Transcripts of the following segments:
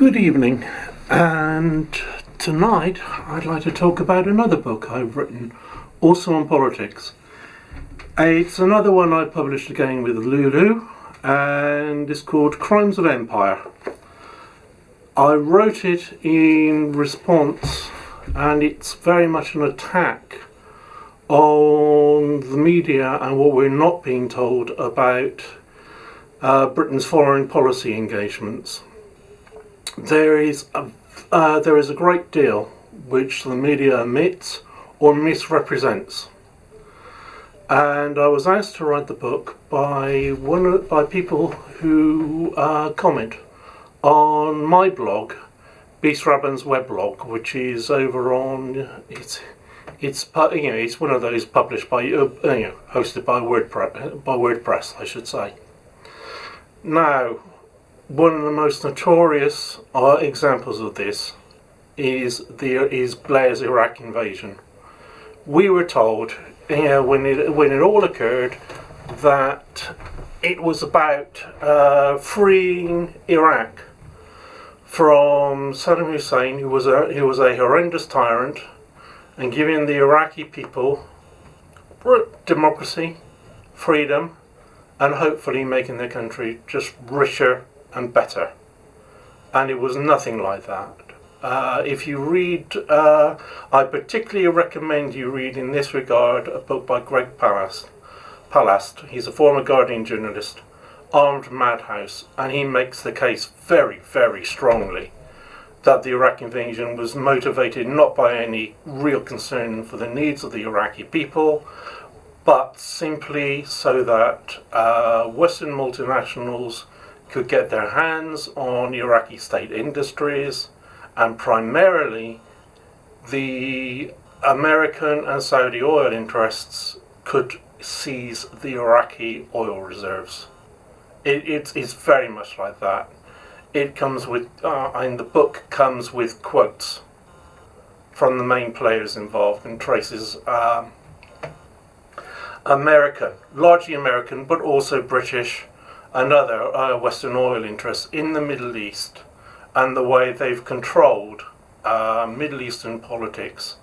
Good evening, and tonight I'd like to talk about another book I've written, also on politics. It's another one I published again with Lulu, and it's called Crimes of Empire. I wrote it in response, and it's very much an attack on the media and what we're not being told about Britain's foreign policy engagements. There is a great deal which the media omits or misrepresents, and I was asked to write the book by people who comment on my blog, Jacob Arbenz weblog, which is over on it's one of those published by hosted by WordPress, I should say. Now, one of the most notorious examples of this is Blair's Iraq invasion. We were told, when it all occurred, that it was about freeing Iraq from Saddam Hussein, who was a horrendous tyrant, and giving the Iraqi people democracy, freedom, and hopefully making their country just richer and better. And it was nothing like that. If you read, I particularly recommend you read in this regard a book by Greg Palast. He's a former Guardian journalist, Armed Madhouse, and he makes the case very, very strongly that the Iraq invasion was motivated not by any real concern for the needs of the Iraqi people, but simply so that Western multinationals could get their hands on Iraqi state industries, and primarily the American and Saudi oil interests could seize the Iraqi oil reserves. It's very much like that. It comes with, and the book comes with quotes from the main players involved and traces American, largely American, but also British and other Western oil interests in the Middle East, and the way they've controlled Middle Eastern politics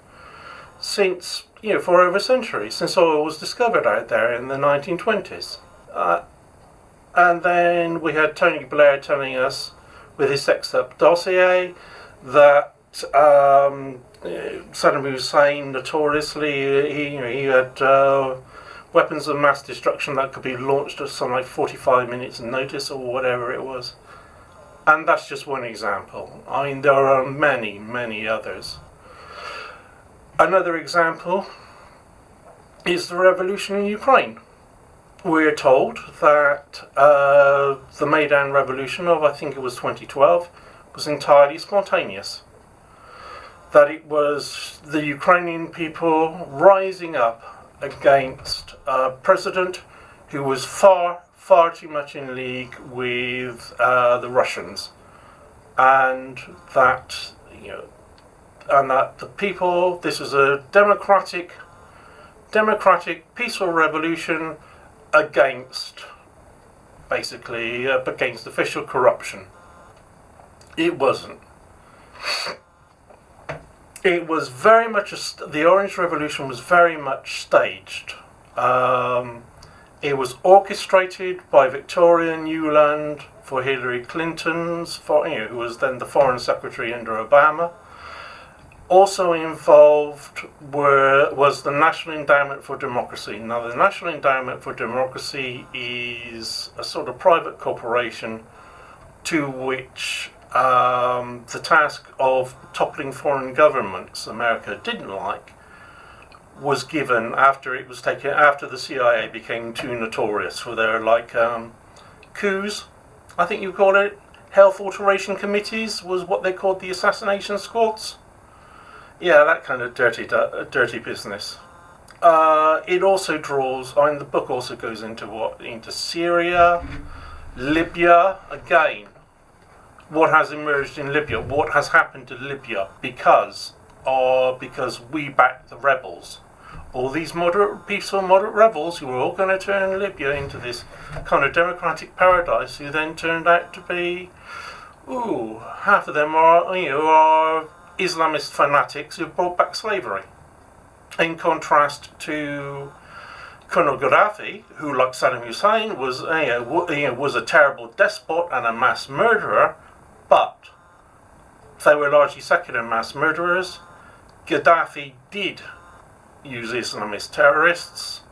since, for over a century, since oil was discovered out there in the 1920s. And then we had Tony Blair telling us, with his sexed up dossier, that Saddam Hussein notoriously, he had weapons of mass destruction that could be launched at something like 45 minutes notice or whatever it was. And that's just one example. I mean, there are many, many others. Another example is the revolution in Ukraine. We're told that the Maidan Revolution of, I think it was 2012, was entirely spontaneous. That it was the Ukrainian people rising up against a president who was far, far too much in league with the Russians, and that the people. This was a democratic, peaceful revolution against official corruption. It wasn't. It was very much the Orange Revolution was very much staged. It was orchestrated by Victoria Nuland for Hillary Clinton's, who was then the Foreign Secretary under Obama. Also involved was the National Endowment for Democracy. Now, the National Endowment for Democracy is a sort of private corporation to which the task of toppling foreign governments America didn't like was given after the CIA became too notorious for their coups, I think you call it. Health alteration committees was what they called the assassination squads. Yeah, that kind of dirty business. It also draws. The book also goes into Syria, Libya again. What has emerged in Libya? What has happened to Libya because we backed the rebels? All these peaceful moderate rebels who were all going to turn Libya into this kind of democratic paradise, who then turned out to be half of them are Islamist fanatics who brought back slavery. In contrast to Colonel Gaddafi, who, like Saddam Hussein, was a terrible despot and a mass murderer, but they were largely secular mass murderers. Gaddafi did use Islamist terrorists,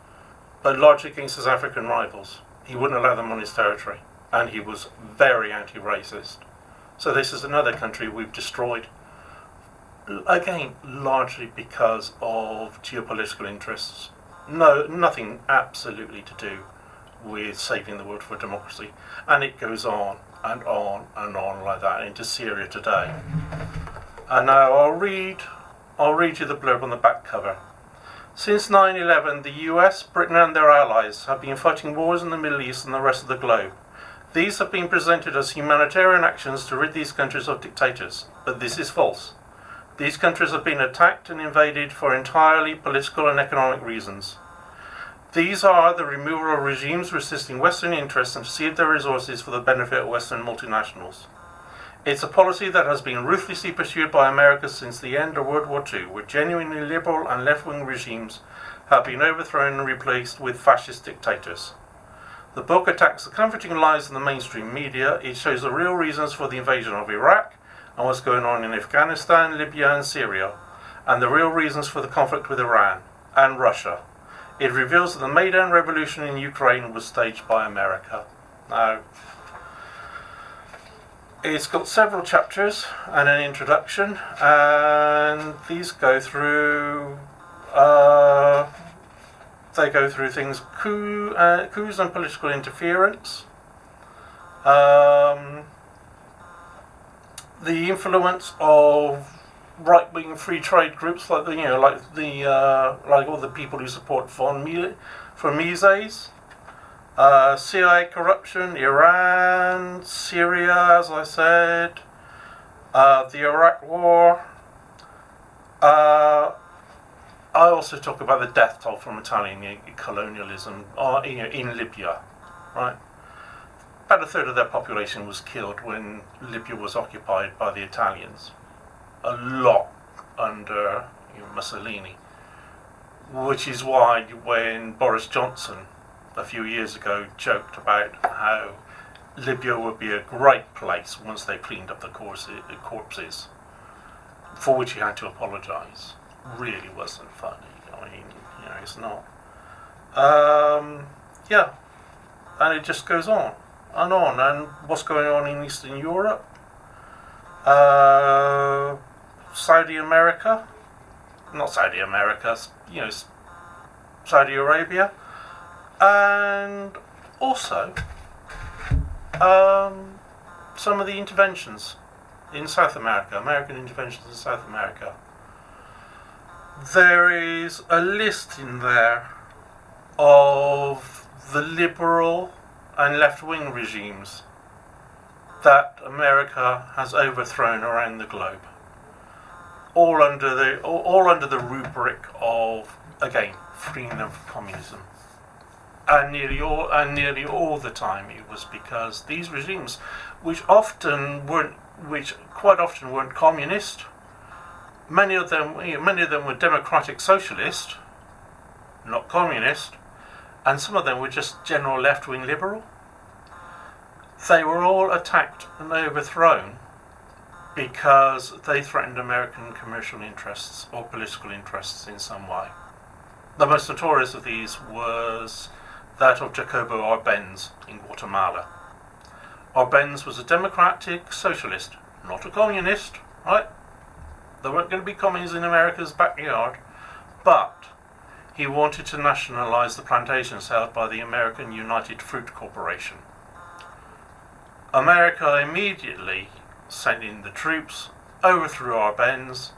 but largely against his African rivals. He wouldn't allow them on his territory, and he was very anti-racist. So this is another country we've destroyed, again, largely because of geopolitical interests. No, nothing absolutely to do with saving the world for democracy. And it goes on and on and on like that into Syria today. And now I'll read you the blurb on the back cover. Since 9/11, the US, Britain and their allies have been fighting wars in the Middle East and the rest of the globe. These have been presented as humanitarian actions to rid these countries of dictators, but this is false. These countries have been attacked and invaded for entirely political and economic reasons. These are the removal of regimes resisting Western interests and to cede their resources for the benefit of Western multinationals. It's a policy that has been ruthlessly pursued by America since the end of World War II, where genuinely liberal and left-wing regimes have been overthrown and replaced with fascist dictators. The book attacks the comforting lies in the mainstream media. It shows the real reasons for the invasion of Iraq and what's going on in Afghanistan, Libya and Syria, and the real reasons for the conflict with Iran and Russia. It reveals that the Maidan Revolution in Ukraine was staged by America. Now, it's got several chapters and an introduction, and these go through things, coups and political interference, the influence of right-wing free trade groups like all the people who support for Mises, CIA corruption, Iran, Syria, as I said, the Iraq War. I also talk about the death toll from Italian colonialism in Libya, right? About a third of their population was killed when Libya was occupied by the Italians. A lot under Mussolini, which is why when Boris Johnson a few years ago joked about how Libya would be a great place once they cleaned up the corpses, for which he had to apologise, really wasn't funny. I mean, it's not. And it just goes on and on. And what's going on in Eastern Europe? Saudi Arabia, and also some of the interventions in South America, American interventions in South America. There is a list in there of the liberal and left-wing regimes that America has overthrown around the globe, all under the rubric of, again, freeing them from communism. And nearly all the time it was because these regimes, which quite often weren't communist, many of them were democratic socialist, not communist, and some of them were just general left-wing liberal. They were all attacked and overthrown because they threatened American commercial interests or political interests in some way. The most notorious of these was that of Jacob Arbenz in Guatemala. Arbenz was a democratic socialist, not a communist, right? There weren't going to be communists in America's backyard, but he wanted to nationalise the plantations held by the American United Fruit Corporation. America immediately sent in the troops, overthrew Arbenz,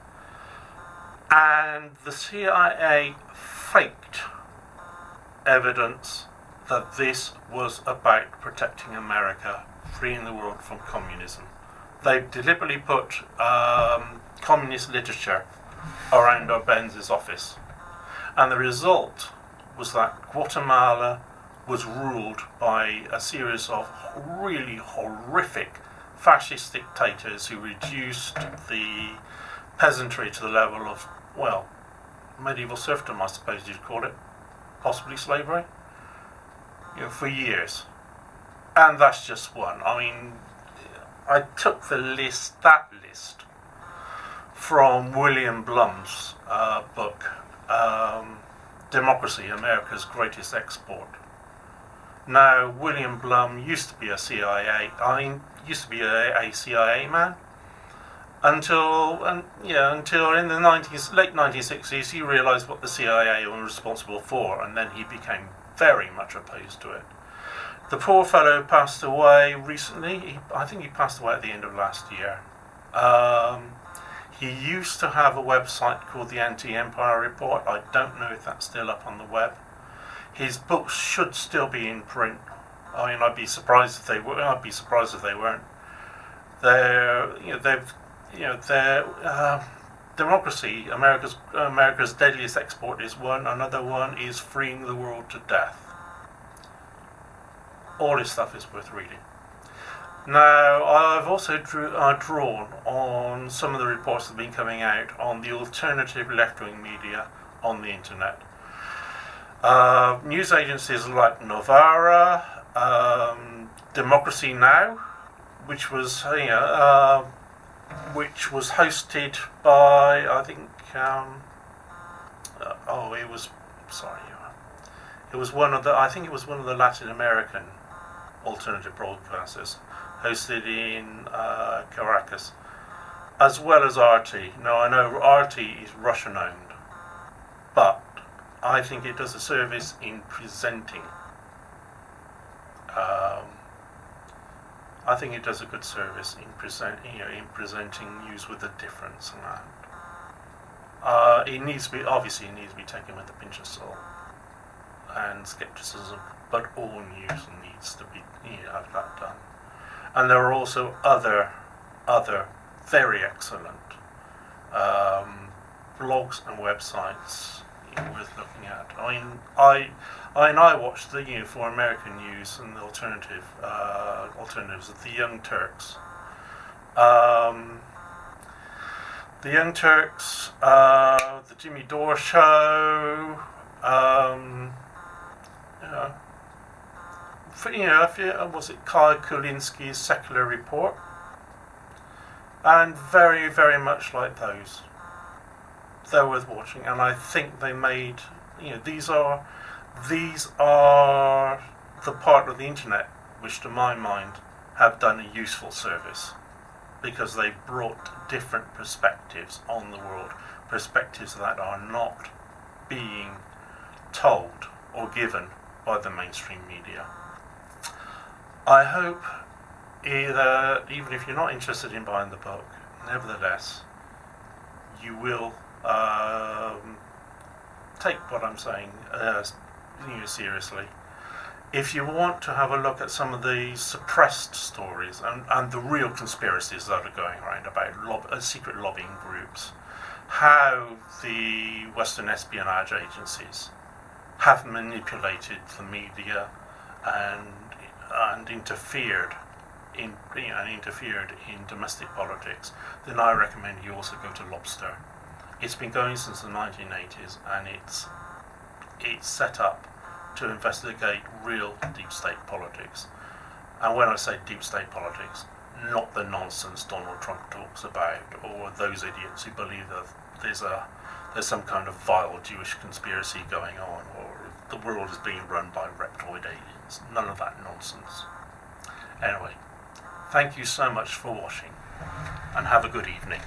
and the CIA faked evidence that this was about protecting America, freeing the world from communism. They deliberately put communist literature around Arbenz's office, and the result was that Guatemala was ruled by a series of really horrific fascist dictators who reduced the peasantry to the level of, well, medieval serfdom, I suppose you'd call it, possibly slavery, for years. And that's just one. I mean, I took that list from William Blum's book, Democracy, America's Greatest Export. Now, William Blum used to be a CIA man until in the late 1960s he realised what the CIA was responsible for, and then he became very much opposed to it. The poor fellow passed away recently. I think he passed away at the end of last year. He used to have a website called the Anti-Empire Report. I don't know if that's still up on the web. His books should still be in print. I mean, I'd be surprised if they were. I'd be surprised if they weren't. Democracy, America's deadliest export is one. Another one is Freeing the World to Death. All his stuff is worth reading. Now, I've also drawn on some of the reports that have been coming out on the alternative left-wing media on the internet. News agencies like Novara, Democracy Now!, which was hosted by, I think, it was one of the Latin American alternative broadcasters, hosted in Caracas, as well as RT. Now, I know RT is Russian owned, but I think it does a service in presenting. I think it does a good service in presenting news with a difference, and that. It needs to be taken with a pinch of salt and skepticism, but all news needs to be have that done. And there are also other very excellent blogs and websites worth looking at. I watched for American news and the alternatives of the Young Turks. The Young Turks, the Jimmy Dore Show. Was it Kulinski's Secular Report? And very, very much like those. They're worth watching, and I think they made, these are the part of the internet which, to my mind, have done a useful service, because they've brought different perspectives on the world, perspectives that are not being told or given by the mainstream media. I hope even if you're not interested in buying the book, nevertheless, you will take what I'm saying seriously. If you want to have a look at some of the suppressed stories and the real conspiracies that are going around about secret lobbying groups, how the Western espionage agencies have manipulated the media and interfered in domestic politics, then I recommend you also go to Lobster. It's been going since the 1980s, and it's set up to investigate real deep state politics. And when I say deep state politics, not the nonsense Donald Trump talks about, or those idiots who believe that there's some kind of vile Jewish conspiracy going on, or the world is being run by reptoid aliens. None of that nonsense. Anyway, thank you so much for watching, and have a good evening.